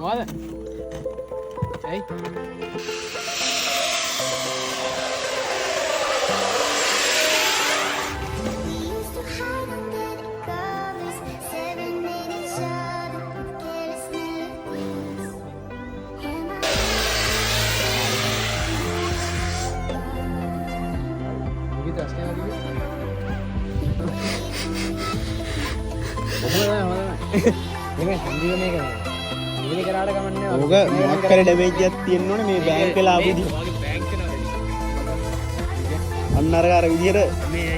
මොකද? ඇයි? ඕක මොකක් කරේ ඩැමේජ් එකක් තියෙන්න ඕනේ මේ බෑන්ක් එක ආපුදී. අන්න අර විදියට මේ